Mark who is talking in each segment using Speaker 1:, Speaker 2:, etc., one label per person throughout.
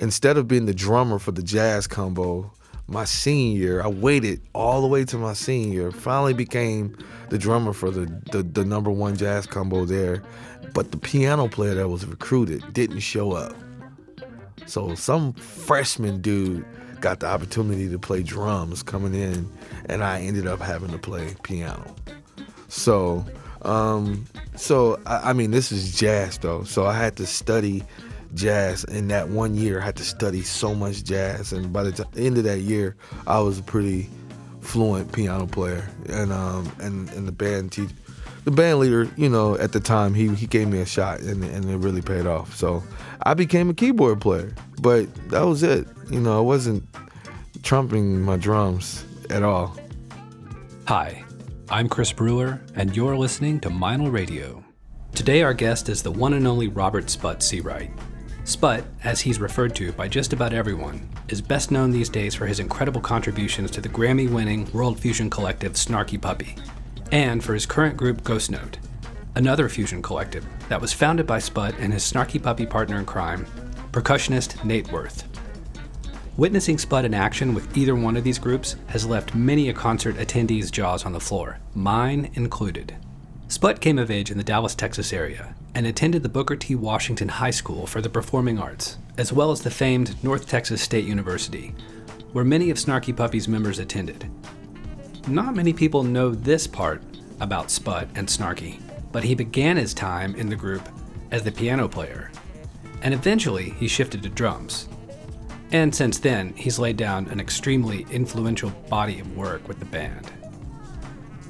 Speaker 1: instead of being the drummer for the jazz combo, my senior year, I waited all the way to my senior year, finally became the drummer for the #1 jazz combo there. But the piano player that was recruited didn't show up. So some freshman dude got the opportunity to play drums coming in, and I ended up having to play piano. So I mean, this is jazz though. So I had to study jazz in that 1 year. I had to study so much jazz, and by the end of that year, I was a pretty fluent piano player. And the band leader, you know, at the time, he gave me a shot, and it really paid off. So I became a keyboard player, but that was it. You know, I wasn't trumping my drums at all.
Speaker 2: Hi, I'm Chris Brewer, and you're listening to Meinl Radio. Today our guest is the one and only Robert Sput Searight. Sput, as he's referred to by just about everyone, is best known these days for his incredible contributions to the Grammy-winning world fusion collective Snarky Puppy, and for his current group Ghost Note, another fusion collective that was founded by Sput and his Snarky Puppy partner in crime, percussionist Nate Worth. Witnessing Sput in action with either one of these groups has left many a concert attendee's jaws on the floor, mine included. Sput came of age in the Dallas, Texas area and attended the Booker T. Washington High School for the Performing Arts, as well as the famed North Texas State University, where many of Snarky Puppy's members attended. Not many people know this part about Sput and Snarky, but he began his time in the group as the piano player, and eventually he shifted to drums. And since then, he's laid down an extremely influential body of work with the band.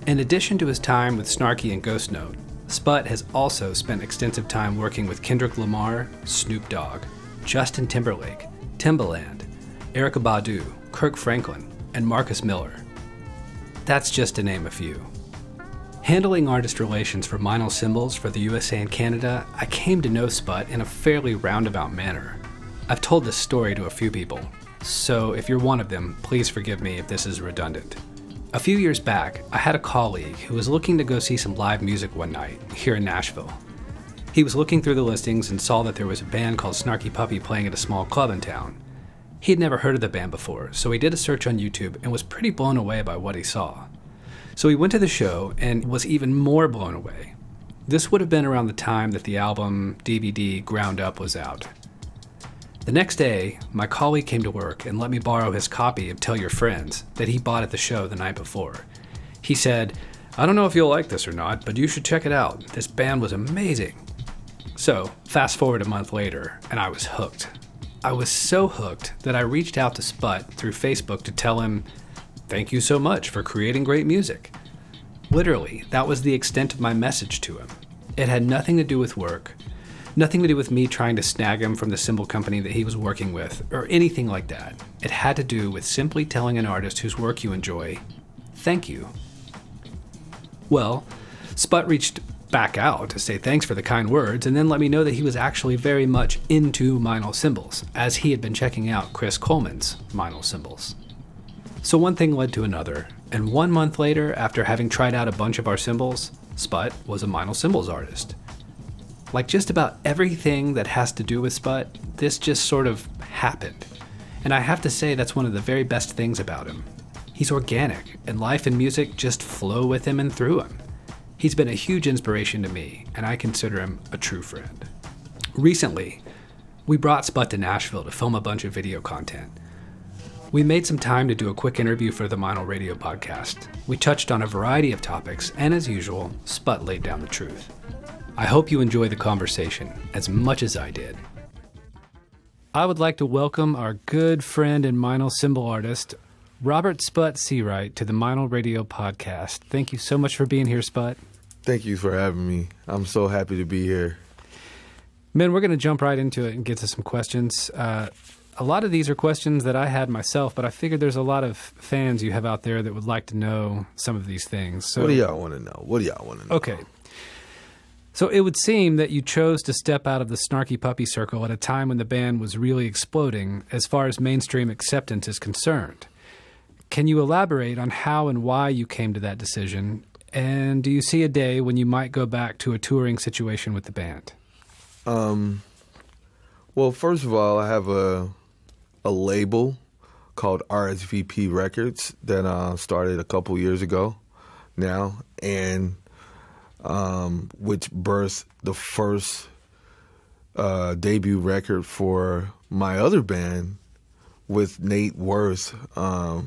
Speaker 2: In addition to his time with Snarky and Ghost Note, Sput has also spent extensive time working with Kendrick Lamar, Snoop Dogg, Justin Timberlake, Timbaland, Erykah Badu, Kirk Franklin, and Marcus Miller. That's just to name a few. Handling artist relations for Meinl Cymbals for the USA and Canada, I came to know Sput in a fairly roundabout manner. I've told this story to a few people, so if you're one of them, please forgive me if this is redundant. A few years back, I had a colleague who was looking to go see some live music one night here in Nashville. He was looking through the listings and saw that there was a band called Snarky Puppy playing at a small club in town. He had never heard of the band before, so he did a search on YouTube and was pretty blown away by what he saw. So he went to the show and was even more blown away. This would have been around the time that the album DVD Ground Up was out. The next day, my colleague came to work and let me borrow his copy of Tell Your Friends that he bought at the show the night before. He said, "I don't know if you'll like this or not, but you should check it out. This band was amazing." So, fast forward a month later, and I was hooked. I was so hooked that I reached out to Sput through Facebook to tell him, "Thank you so much for creating great music." Literally, that was the extent of my message to him. It had nothing to do with work, nothing to do with me trying to snag him from the cymbal company that he was working with, or anything like that. It had to do with simply telling an artist whose work you enjoy, "Thank you." Well, Sput reached back out to say thanks for the kind words, and then let me know that he was actually very much into Meinl Cymbals, as he had been checking out Chris Coleman's Meinl Cymbals. So one thing led to another, and 1 month later, after having tried out a bunch of our cymbals, Sput was a Meinl Cymbals artist. Like just about everything that has to do with Sput, this just sort of happened. And I have to say that's one of the very best things about him. He's organic, and life and music just flow with him and through him. He's been a huge inspiration to me, and I consider him a true friend. Recently, we brought Sput to Nashville to film a bunch of video content. We made some time to do a quick interview for the Meinl Radio podcast. We touched on a variety of topics, and as usual, Sput laid down the truth. I hope you enjoy the conversation as much as I did. I would like to welcome our good friend and Meinl cymbal artist, Robert Sput Searight, to the Meinl Radio podcast. Thank you so much for being here, Sput.
Speaker 1: Thank you for having me. I'm so happy to be here.
Speaker 2: Man, we're going to jump right into it and get to some questions. A lot of these are questions that I had myself, but I figured there's a lot of fans you have out there that would like to know some of these things. So,
Speaker 1: what do y'all want to know?
Speaker 2: Okay. So it would seem that you chose to step out of the Snarky Puppy circle at a time when the band was really exploding as far as mainstream acceptance is concerned. Can you elaborate on how and why you came to that decision? And do you see a day when you might go back to a touring situation with the band?
Speaker 1: Well, first of all, I have a a label called RSVP Records that started a couple years ago now, and which birthed the first debut record for my other band with Nate Worth, also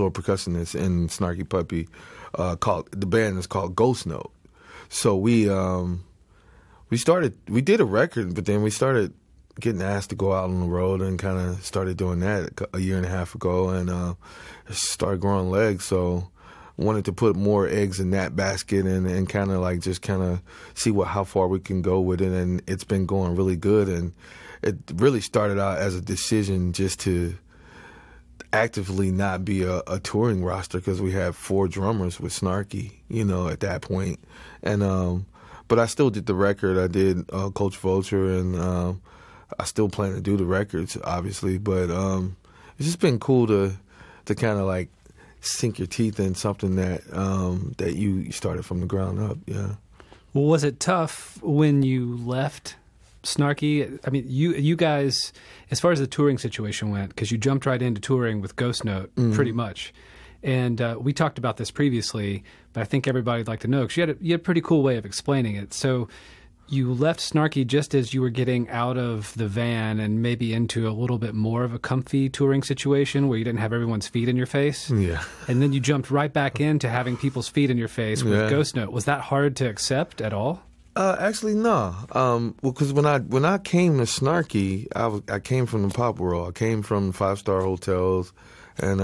Speaker 1: a percussionist in Snarky Puppy. The band is called Ghost Note. So we did a record, but then we started getting asked to go out on the road and kind of started doing that a year and a half ago, and started growing legs. So wanted to put more eggs in that basket and kind of like just kind of see how far we can go with it, and it's been going really good. And it really started out as a decision just to actively not be a touring roster, because we had 4 drummers with Snarky, at that point. And but I still did the record. I did Coach Vulture, and I still plan to do the records, obviously. But it's just been cool to kind of like sink your teeth in something that that you started from the ground up. Yeah.
Speaker 2: Well, was it tough when you left Snarky? I mean, you guys, as far as the touring situation went, because you jumped right into touring with Ghost Note, pretty much. And we talked about this previously, but I think everybody'd like to know, because you had a pretty cool way of explaining it. So you left Snarky just as you were getting out of the van and maybe into a little bit more of a comfy touring situation where you didn't have everyone's feet in your face.
Speaker 1: Yeah.
Speaker 2: And then you jumped right back into having people's feet in your face with Ghost Note. Was that hard to accept at all?
Speaker 1: Actually, no. Well, because when I came to Snarky, I came from the pop world. I came from 5-star hotels and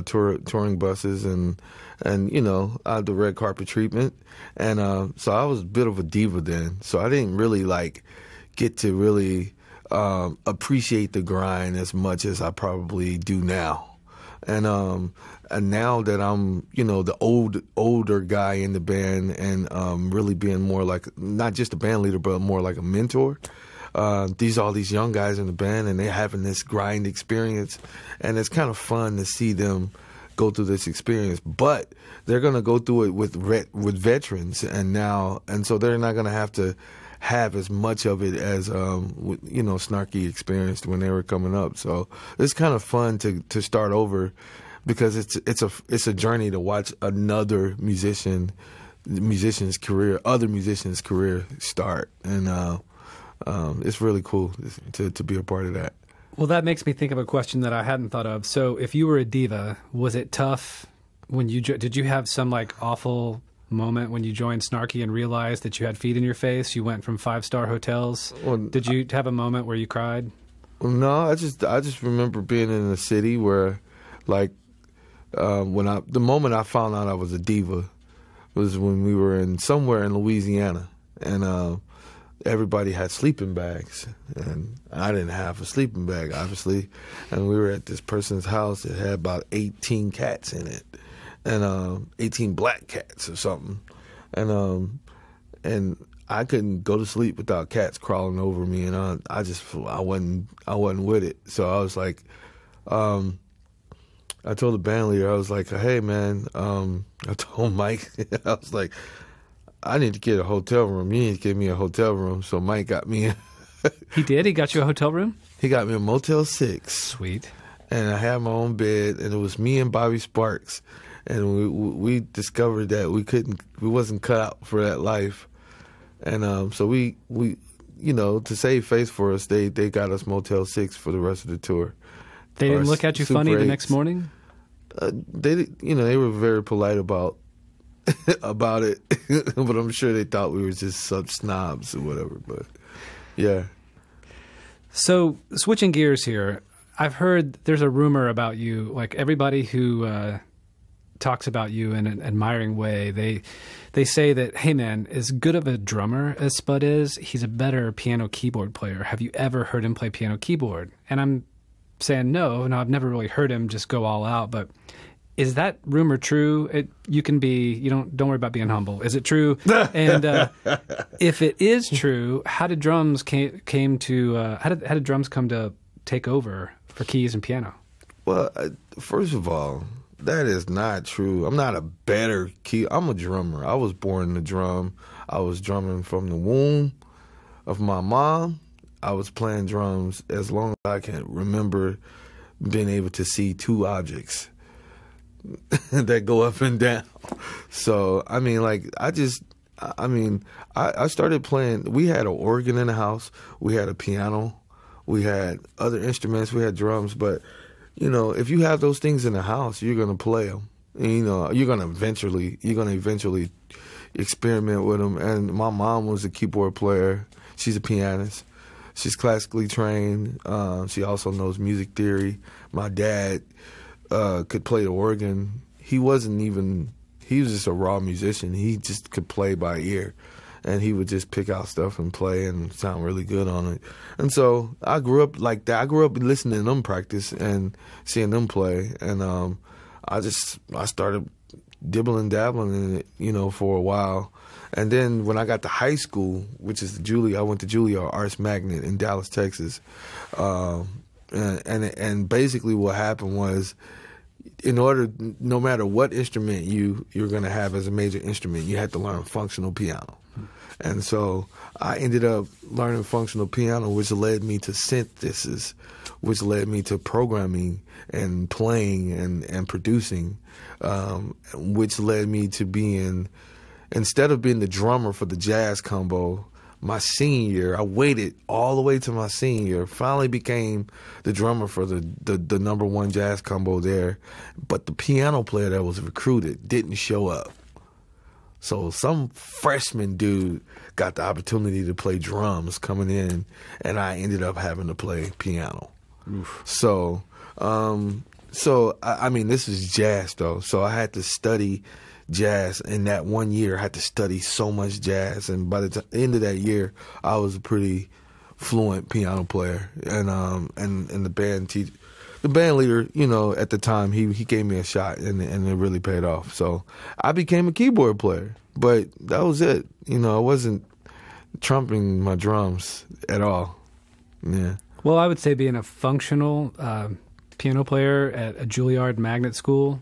Speaker 1: touring buses and I had the red carpet treatment, and so I was a bit of a diva then. So I didn't really like get to really appreciate the grind as much as I probably do now. And now that I'm, the older guy in the band, and really being more like not just a band leader, but more like a mentor. All these young guys in the band, and they're having this grind experience, and it's kind of fun to see them go through this experience. But they're gonna go through it with veterans, and so they're not gonna have as much of it as Snarky experienced when they were coming up. So it's kind of fun to start over, because it's a journey to watch other musician's career start, and it's really cool to be a part of that.
Speaker 2: Well, that makes me think of a question that I hadn't thought of. So if you were a diva, was it tough when did you have some like awful moment when you joined Snarky and realized that you had feet in your face? You went from 5-star hotels. Well, did you have a moment where you cried?
Speaker 1: No, I just remember being in a city where, like, the moment I found out I was a diva was when we were somewhere in Louisiana, and everybody had sleeping bags, and I didn't have a sleeping bag, obviously. And we were at this person's house that had about 18 cats in it, and 18 black cats or something. And I couldn't go to sleep without cats crawling over me, and I wasn't with it. So I was like, I told the band leader, I was like, hey man, I told Mike, I was like, I need to get a hotel room. You need to give me a hotel room. So Mike got me.
Speaker 2: He did? He got you a hotel room?
Speaker 1: He got me a Motel 6.
Speaker 2: Sweet.
Speaker 1: And I had my own bed, and it was me and Bobby Sparks. And we discovered that we wasn't cut out for that life. And so we to save face for us, they got us Motel 6 for the rest of the tour.
Speaker 2: They didn't look at you funny the next morning?
Speaker 1: They were very polite about it, but I'm sure they thought we were just some snobs or whatever. But yeah. So
Speaker 2: switching gears here, I've heard there's a rumor about you. Like everybody who talks about you in an admiring way, they say that, hey man, as good of a drummer as Spud is, he's a better piano keyboard player. Have you ever heard him play piano keyboard? And I'm saying no, I've never really heard him just go all out, but is that rumor true? Don't worry about being humble. Is it true? And if it is true, how did drums how did drums come to take over for keys and piano?
Speaker 1: Well, first of all, that is not true. I'm not a better key. I'm a drummer. I was born to drum. I was drumming from the womb of my mom. I was playing drums as long as I can remember being able to see two objects that go up and down. So, I mean, like, I started playing. We had an organ in the house. We had a piano. We had other instruments. We had drums. But, you know, if you have those things in the house, you're going to play them. And, you know, you're going to eventually experiment with them. And my mom was a keyboard player. She's a pianist. She's classically trained. She also knows music theory. My dad could play the organ. He was just a raw musician. He just could play by ear. And he would just pick out stuff and play and sound really good on it. And so I grew up like that. I grew up listening to them practice and seeing them play. And I started dibbling, dabbling in it, you know, for a while. And then when I got to high school, which is I went to Juilliard Arts Magnet in Dallas, Texas. And basically what happened was, no matter what instrument you're going to have as a major instrument, you had to learn functional piano. And so I ended up learning functional piano, which led me to synthesis, which led me to programming and playing and producing, which led me to instead of being the drummer for the jazz combo, my senior year, I waited all the way to my senior year, finally became the drummer for the number one jazz combo there. But the piano player that was recruited didn't show up. So some freshman dude got the opportunity to play drums coming in, and I ended up having to play piano. Oof. So, I mean, this is jazz though. So I had to study jazz in that 1 year. I had to study so much jazz, and by the end of that year, I was a pretty fluent piano player. And the band leader, you know, at the time, he gave me a shot, and it really paid off. So I became a keyboard player, but that was it. You know, I wasn't trumping my drums at all. Yeah.
Speaker 2: Well, I would say being a functional piano player at a Juilliard magnet school,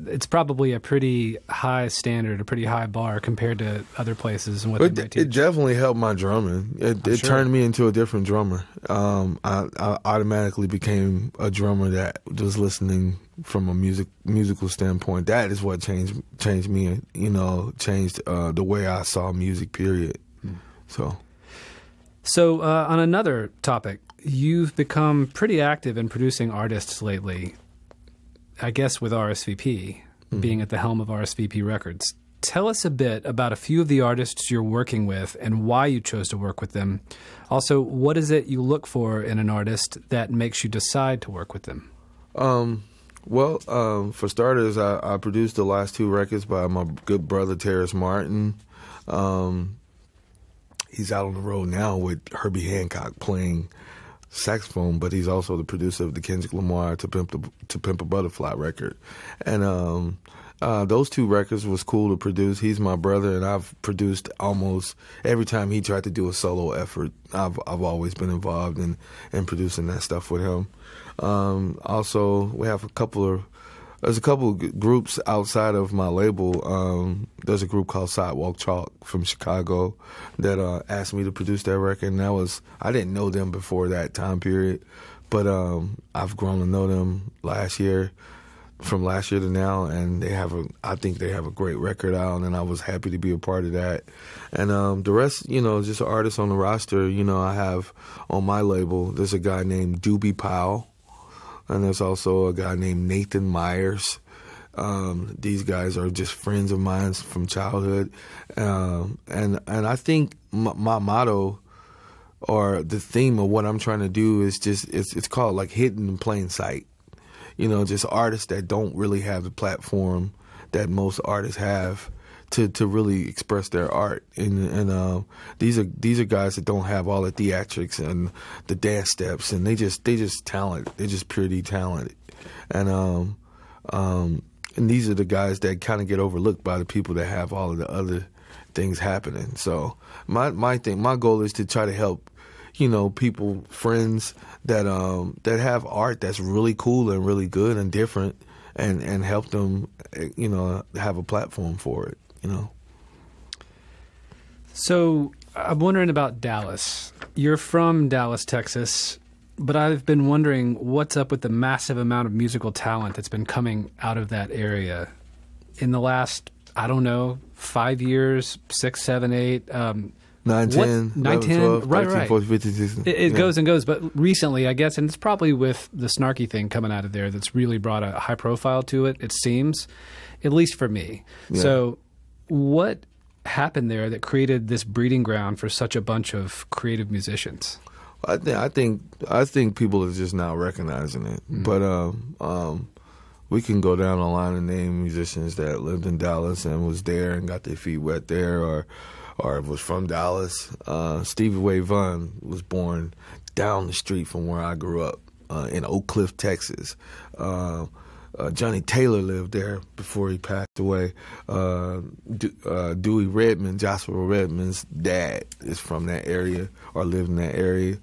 Speaker 2: it's probably a pretty high standard, a pretty high bar compared to other places and what they might teach.
Speaker 1: It definitely helped my drumming. It turned me into a different drummer. I automatically became a drummer that was listening from a musical standpoint. That is what changed me. You know, changed the way I saw music. Period.
Speaker 2: So on another topic, you've become pretty active in producing artists lately. I guess with RSVP, being at the helm of RSVP Records. Tell us a bit about a few of the artists you're working with and why you chose to work with them. Also, what is it you look for in an artist that makes you decide to work with them?
Speaker 1: For starters, I produced the last two records by my good brother, Terrace Martin. He's out on the road now with Herbie Hancock playing saxophone, but he's also the producer of the Kendrick Lamar To Pimp a Butterfly record. And those two records was cool to produce. He's my brother, and I've produced almost every time he tried to do a solo effort. I've always been involved in producing that stuff with him. Also, we have there's a couple of groups outside of my label. There's a group called Sidewalk Chalk from Chicago that asked me to produce that record, and I didn't know them before that time period, but I've grown to know them from last year to now, and I think they have a great record out, and I was happy to be a part of that. And the rest, you know, just artists on the roster. You know, I have on my label, there's a guy named Doobie Powell. And there's also a guy named Nathan Myers. These guys are just friends of mine from childhood. And I think my motto or the theme of what I'm trying to do is it's called like hidden in plain sight. You know, just artists that don't really have the platform that most artists have to really express their art. And these are guys that don't have all the theatrics and the dance steps, and they just talented. They're just purely talented. And these are the guys that kind of get overlooked by the people that have all of the other things happening. So my goal is to try to help, you know, people, friends that have art that's really cool and really good and different, and help them, you know, have a platform for it. You know.
Speaker 2: So I'm wondering about Dallas. You're from Dallas, Texas, but I've been wondering what's up with the massive amount of musical talent that's been coming out of that area in the last, I don't know, 5 years, 6, 7, 8.
Speaker 1: 9, 10, 11, 12,
Speaker 2: right,
Speaker 1: 13,
Speaker 2: right.
Speaker 1: 14, 15, 16.
Speaker 2: It goes and goes, but recently, I guess, and it's probably with the Snarky thing coming out of there that's really brought a high profile to it, it seems, at least for me.
Speaker 1: Yeah.
Speaker 2: So what happened there that created this breeding ground for such a bunch of creative musicians?
Speaker 1: I think people are just now recognizing it. But we can go down the line and name musicians that lived in Dallas and was there and got their feet wet there, or was from Dallas. Stevie Ray Vaughan was born down the street from where I grew up in Oak Cliff, Texas. Johnny Taylor lived there before he passed away. Dewey Redman, Joshua Redman's dad, is from that area or lived in that area.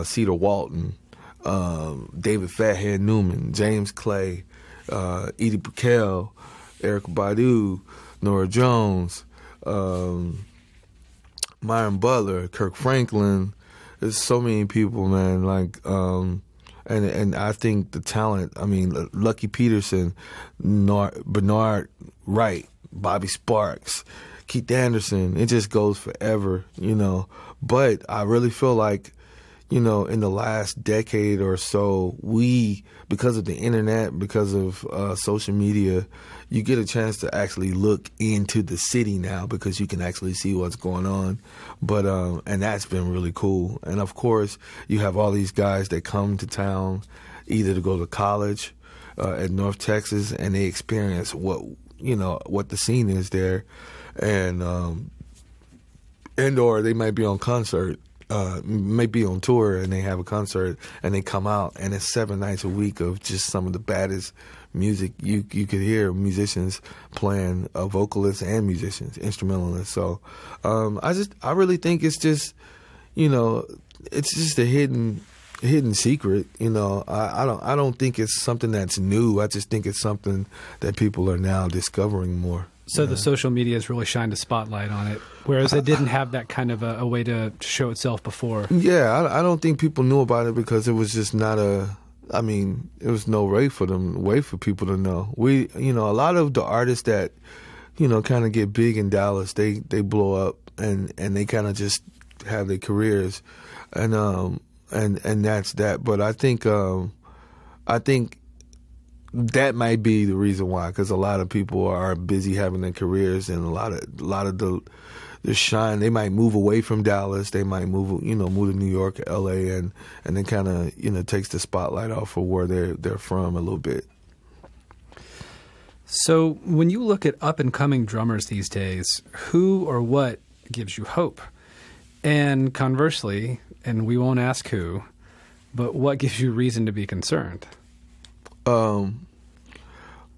Speaker 1: Cedar Walton, David Fathead Newman, James Clay, Edie Brickell, Erykah Badu, Nora Jones, Myron Butler, Kirk Franklin. There's so many people, man. Like, and I think the talent. I mean, Lucky Peterson, Bernard Wright, Bobby Sparks, Keith Anderson. It just goes forever, you know. But I really feel like, you know, in the last decade or so, because of the internet, because of social media, you get a chance to actually look into the city now because you can actually see what's going on. But and that's been really cool. And of course, you have all these guys that come to town either to go to college at North Texas, and they experience what the scene is there, and or they might be on concert. May be on tour and they have a concert and they come out and it's 7 nights a week of just some of the baddest music you could hear, musicians playing, vocalists and musicians, instrumentalists. So I really think it's just, you know, it's just a hidden secret. You know, I don't think it's something that's new. I just think it's something that people are now discovering more.
Speaker 2: So the social media has really shined a spotlight on it, whereas it didn't have that kind of a way to show itself before. Yeah,
Speaker 1: I don't think people knew about it because it was just not it was no way for people to know. A lot of the artists that, you know, kind of get big in Dallas, they blow up and they kind of just have their careers, and that's that. But I think that might be the reason why, because a lot of people are busy having their careers, and a lot of the shine, they might move away from Dallas, they might move to New York, LA, and then kind of, you know, takes the spotlight off of where they're from a little bit.
Speaker 2: So when you look at up and coming drummers these days, who or what gives you hope? And conversely, and we won't ask who, but what gives you reason to be concerned?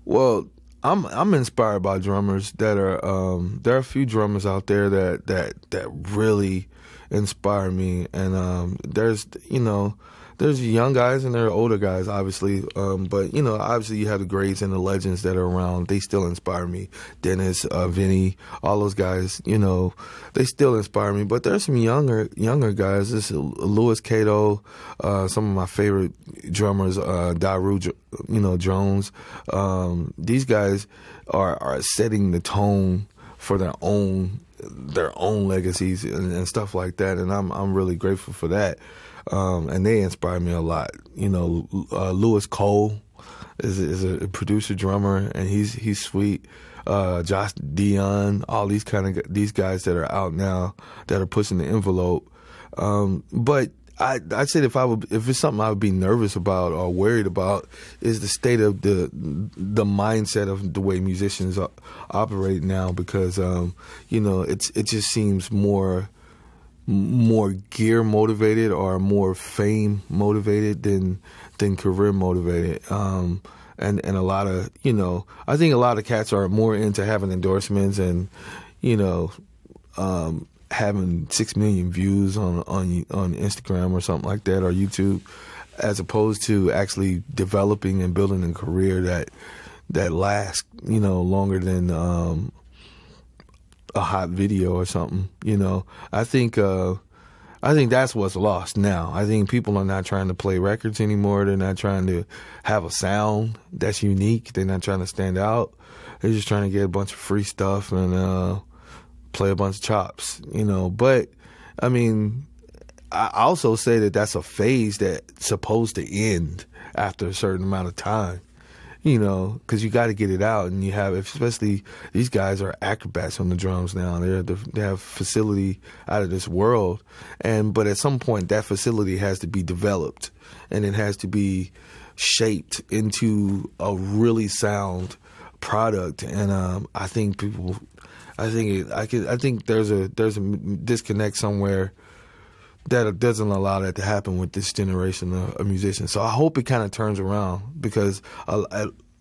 Speaker 1: Well, I'm inspired by drummers that are there are a few drummers out there that really inspire me, and there's young guys and there are older guys, obviously, but you know, obviously you have the greats and the legends that are around. They still inspire me. Dennis, Vinny, all those guys, you know, they still inspire me. But there's some younger guys. This is Louis Cato, some of my favorite drummers, Daru, Jones. These guys are setting the tone for their own legacies and stuff like that, and I'm really grateful for that. And they inspire me a lot. You know, Louis Cole is a producer drummer, and he's sweet. Josh Dion, all these guys that are out now that are pushing the envelope. But I'd say if it's something I would be nervous about or worried about, is the state of the mindset of the way musicians operate now, because you know, it just seems more gear motivated or more fame motivated than career motivated. And a lot of, you know, I think a lot of cats are more into having endorsements and, you know, having 6 million views on Instagram or something like that, or YouTube, as opposed to actually developing and building a career that lasts, you know, longer than a hot video or something. You know, I think that's what's lost now. I think people are not trying to play records anymore. They're not trying to have a sound that's unique. They're not trying to stand out. They're just trying to get a bunch of free stuff and play a bunch of chops, you know. But, I mean, I also say that that's a phase that's supposed to end after a certain amount of time, you know, because you got to get it out. And you have, especially these guys are acrobats on the drums now. They have facility out of this world. But at some point, that facility has to be developed, and it has to be shaped into a really sound product. And I think there's a disconnect somewhere that doesn't allow that to happen with this generation of musicians. So I hope it kind of turns around, because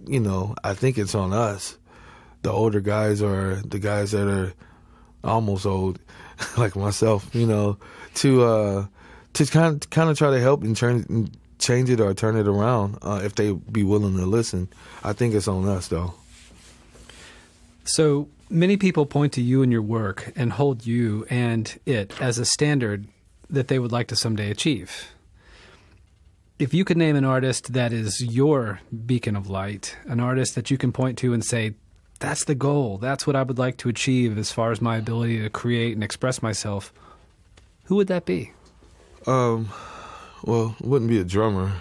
Speaker 1: you know, I think it's on us, the older guys, or the guys that are almost old, like myself, you know, to kind of try to help and change it or turn it around, if they be willing to listen. I think it's on us, though.
Speaker 2: So many people point to you and your work and hold you and it as a standard that they would like to someday achieve. If you could name an artist that is your beacon of light, an artist that you can point to and say, that's the goal, that's what I would like to achieve as far as my ability to create and express myself, who would that be?
Speaker 1: Well, it wouldn't be a drummer.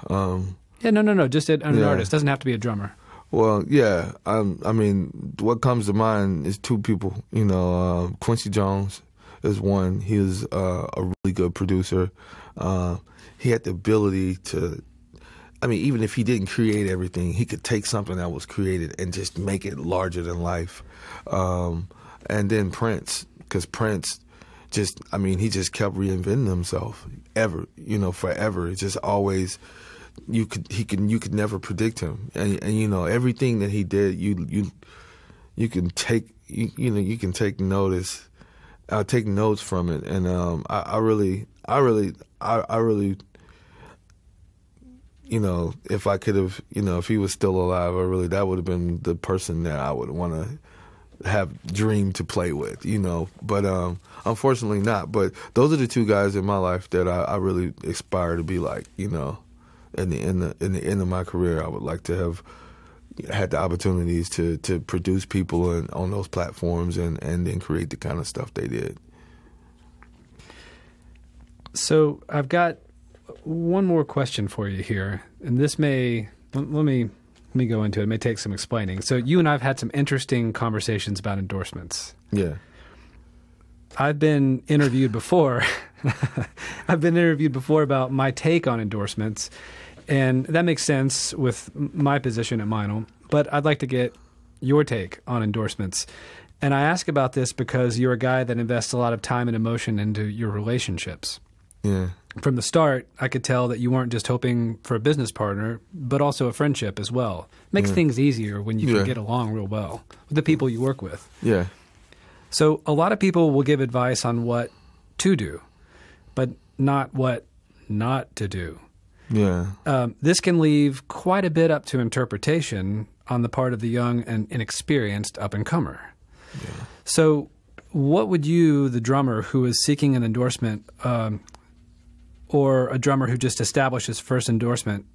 Speaker 2: No, just an artist. Doesn't have to be a drummer.
Speaker 1: Well, yeah. I mean, what comes to mind is two people. You know, Quincy Jones is one. He was a really good producer. He had the ability to, I mean, even if he didn't create everything, he could take something that was created and just make it larger than life. And then Prince, because Prince just, I mean, he just kept reinventing himself forever. It's just always, you could never predict him. And you know, everything that he did, you can take, you can take notice. I'll take notes from it, and I really, you know, if I could have, you know, if he was still alive, that would have been the person that I would want to have dreamed to play with, you know. But unfortunately not. But those are the two guys in my life that I really aspire to be like, you know. In the end of my career, I would like to have had the opportunities to produce people on those platforms and then create the kind of stuff they did.
Speaker 2: So I've got one more question for you here, and this let me go into it. It may take some explaining. So you and I have had some interesting conversations about endorsements.
Speaker 1: Yeah.
Speaker 2: I've been interviewed before. I've been interviewed before about my take on endorsements, and that makes sense with my position at Meinl. But I'd like to get your take on endorsements. And I ask about this because you're a guy that invests a lot of time and emotion into your relationships.
Speaker 1: Yeah.
Speaker 2: From the start, I could tell that you weren't just hoping for a business partner, but also a friendship as well. It makes things easier when you can get along real well with the people you work with.
Speaker 1: Yeah.
Speaker 2: So a lot of people will give advice on what to do, but not what not to do.
Speaker 1: Yeah.
Speaker 2: This can leave quite a bit up to interpretation on the part of the young and inexperienced up-and-comer. Yeah. So what would you, the drummer who is seeking an endorsement, or a drummer who just established his first endorsement,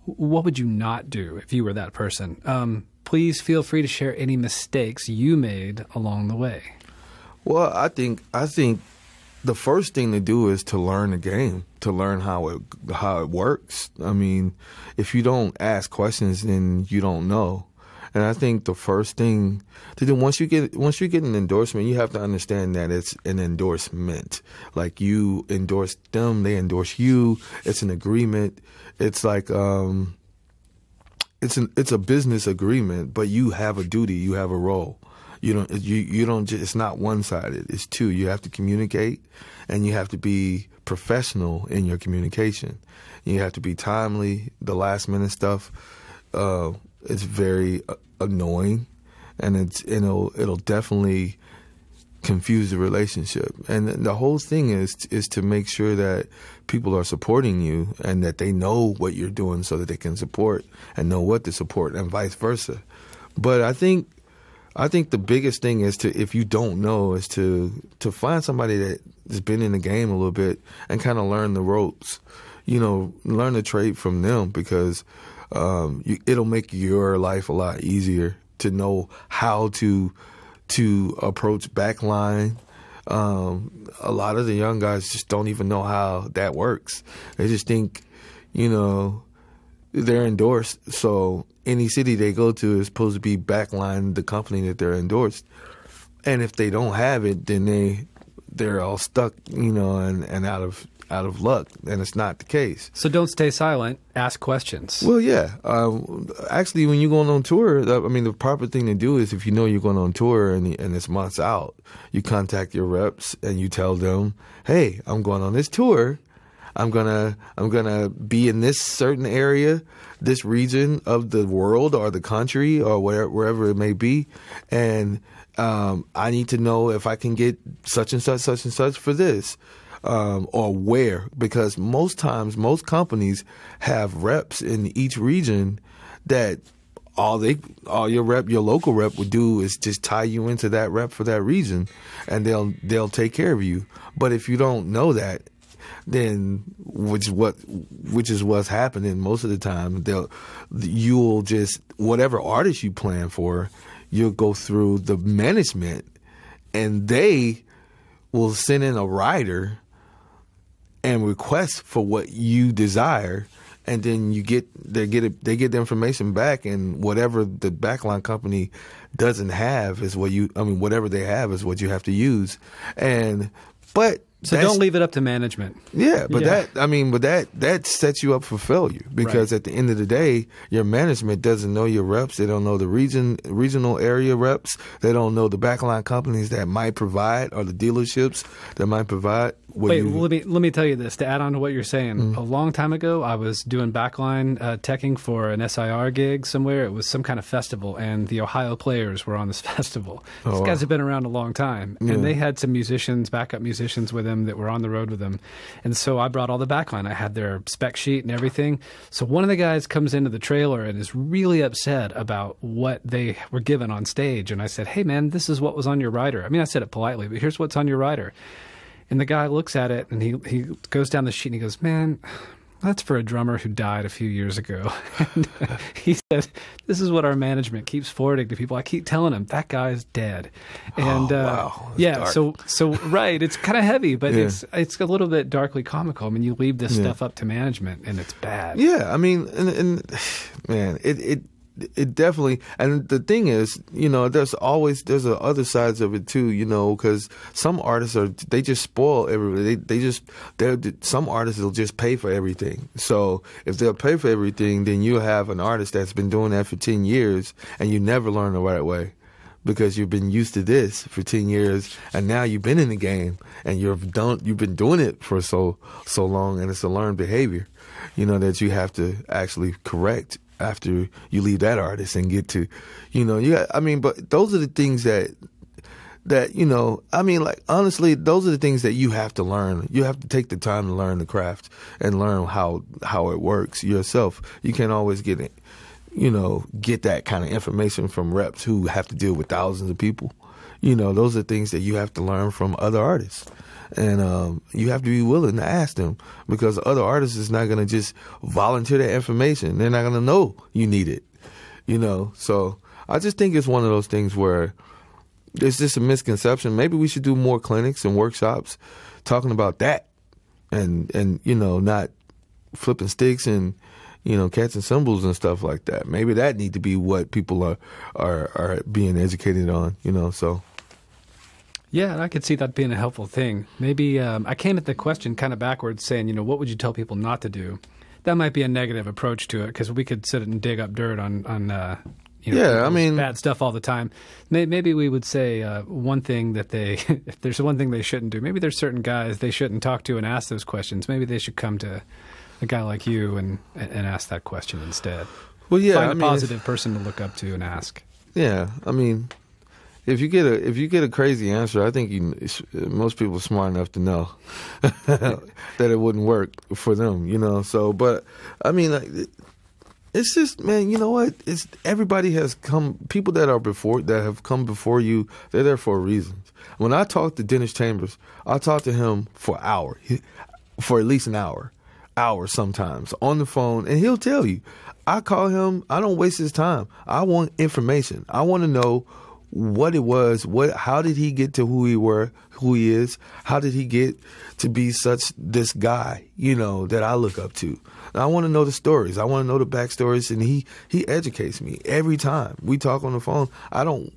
Speaker 2: what would you not do if you were that person? Please feel free to share any mistakes you made along the way.
Speaker 1: Well, I think the first thing to do is to learn the game, to learn how it works. I mean, if you don't ask questions, then you don't know. And I think the first thing to do, once you get an endorsement, you have to understand that it's an endorsement. Like, you endorse them, they endorse you. It's an agreement. It's like it's a business agreement, but you have a duty, you have a role. You don't just, it's not one-sided. It's two. You have to communicate, and you have to be professional in your communication. You have to be timely. The last-minute stuff, it's very annoying, and it'll definitely confuse the relationship. And the whole thing is to make sure that people are supporting you and that they know what you're doing so that they can support and know what to support, and vice versa. But I think I think the biggest thing is if you don't know, is to find somebody that has been in the game a little bit and kind of learn the ropes, learn the trade from them, because it'll make your life a lot easier to know how to approach backline. A lot of the young guys just don't even know how that works. They just think, they're endorsed, so any city they go to is supposed to be backline the company that they're endorsed. And if they don't have it, then they're all stuck, and out of luck, and it's not the case.
Speaker 2: So don't stay silent. Ask questions.
Speaker 1: Well, yeah. Actually, when you're going on tour, the proper thing to do is, if you know you're going on tour and it's months out, you contact your reps and you tell them, hey, I'm going on this tour. I'm gonna be in this certain area, this region of the world or the country or wherever it may be, and I need to know if I can get such and such for this, or where, because most times most companies have reps in each region that all your local rep would do is just tie you into that rep for that region, and they'll take care of you. But if you don't know that, then which is what's happening most of the time, you'll just, whatever artist you plan for, you'll go through the management, and they will send in a rider and request for what you desire, and then they get the information back, and whatever the backline company doesn't have is whatever they have is what you have to use. So
Speaker 2: don't leave it up to management.
Speaker 1: Yeah, but that sets you up for failure, because at the end of the day, your management doesn't know your reps. They don't know the regional area reps. They don't know the backline companies that might provide, or the dealerships that might provide.
Speaker 2: Let me tell you this, to add on to what you're saying. A long time ago, I was doing backline teching for an SIR gig somewhere. It was some kind of festival, and the Ohio Players were on this festival. These guys have been around a long time, and they had some backup musicians with them that were on the road with them. And so I brought all the backline. I had their spec sheet and everything. So one of the guys comes into the trailer and is really upset about what they were given on stage. And I said, hey, man, this is what was on your rider. I said it politely, but here's what's on your rider. And the guy looks at it, and he goes down the sheet, and he goes, man, that's for a drummer who died a few years ago. And he said, this is what our management keeps forwarding to people. I keep telling them, that guy's dead. And
Speaker 1: wow.
Speaker 2: Yeah, dark. so right, it's kind of heavy, but it's a little bit darkly comical. You leave this stuff up to management, and it's bad.
Speaker 1: Yeah, and man, it definitely, and the thing is, there's other sides of it too, because some artists they just spoil everybody. Some artists will just pay for everything. So if they'll pay for everything, then you have an artist that's been doing that for 10 years, and you never learn the right way, because you've been used to this for 10 years, and now you've been in the game, and you've been doing it for so long, and it's a learned behavior, that you have to actually correct after you leave that artist and get to, but those are the things that honestly, those are the things that you have to learn. You have to take the time to learn the craft and learn how it works yourself. You can't always get that kind of information from reps who have to deal with thousands of people. Those are things that you have to learn from other artists. And you have to be willing to ask them, because other artists is not going to just volunteer that information. They're not going to know you need it, So I just think it's one of those things where there's just a misconception. Maybe we should do more clinics and workshops talking about that, and not flipping sticks and cats and cymbals and stuff like that. Maybe that need to be what people are being educated on, so.
Speaker 2: Yeah, and I could see that being a helpful thing. Maybe I came at the question kind of backwards, saying, what would you tell people not to do? That might be a negative approach to it, because we could sit and dig up dirt on bad stuff all the time. Maybe we would say one thing that if there's one thing they shouldn't do, maybe there's certain guys they shouldn't talk to and ask those questions. Maybe they should come to a guy like you and ask that question instead.
Speaker 1: Well, yeah,
Speaker 2: find a positive person to look up to and ask.
Speaker 1: Yeah, If you get a crazy answer, I think most people are smart enough to know that it wouldn't work for them, So, but It's just, man, you know what? It's everybody has come. People that have come before you, they're there for a reason. When I talk to Dennis Chambers, I talk to him for an hour, for at least an hour sometimes on the phone, and he'll tell you. I call him. I don't waste his time. I want information. I want to know what it was. How did he get to who he is? How did he get to be this guy? That I look up to. I want to know the stories. I want to know the backstories, and he educates me every time we talk on the phone. I don't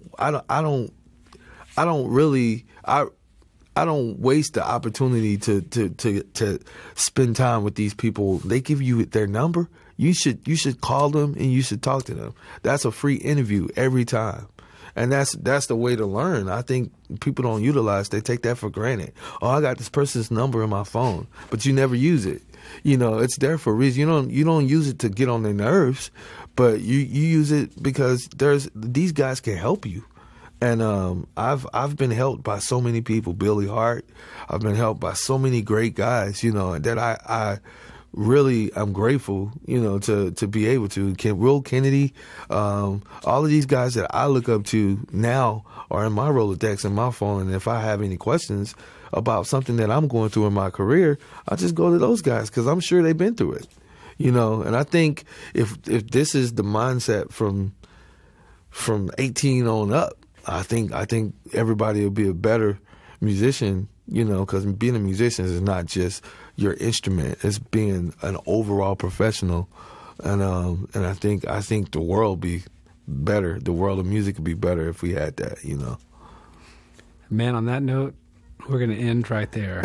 Speaker 1: waste the opportunity to spend time with these people. They give you their number. You should call them and you should talk to them. That's a free interview every time. And that's the way to learn. I think people don't utilize. They take that for granted. Oh, I got this person's number in my phone, but you never use it. It's there for a reason. You don't use it to get on their nerves, but you use it because these guys can help you. And I've been helped by so many people. Billy Hart. I've been helped by so many great guys. That I really I'm grateful. To be able to. Will Kennedy. All of these guys that I look up to now are in my Rolodex in my phone. And if I have any questions about something that I'm going through in my career, I just go to those guys because I'm sure they've been through it. And I think if this is the mindset from 18 on up, I think everybody will be a better musician, because being a musician is not just your instrument; it's being an overall professional. And I think the world be better. The world of music would be better if we had that.
Speaker 2: Man, on that note, we're going to end right there.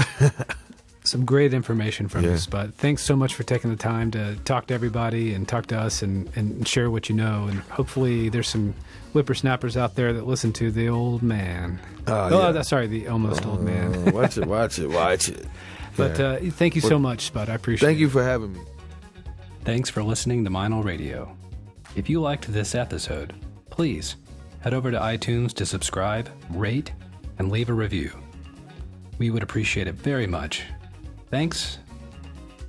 Speaker 2: Some great information from you, Sput. Thanks so much for taking the time to talk to everybody and talk to us and share what you know. And hopefully there's some whippersnappers out there that listen to the old man. The almost old man.
Speaker 1: Watch it.
Speaker 2: But thank you so much, Sput. I appreciate it.
Speaker 1: Thank you for having me.
Speaker 2: Thanks for listening to Meinl Radio. If you liked this episode, please head over to iTunes to subscribe, rate, and leave a review. We would appreciate it very much. Thanks,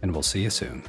Speaker 2: and we'll see you soon.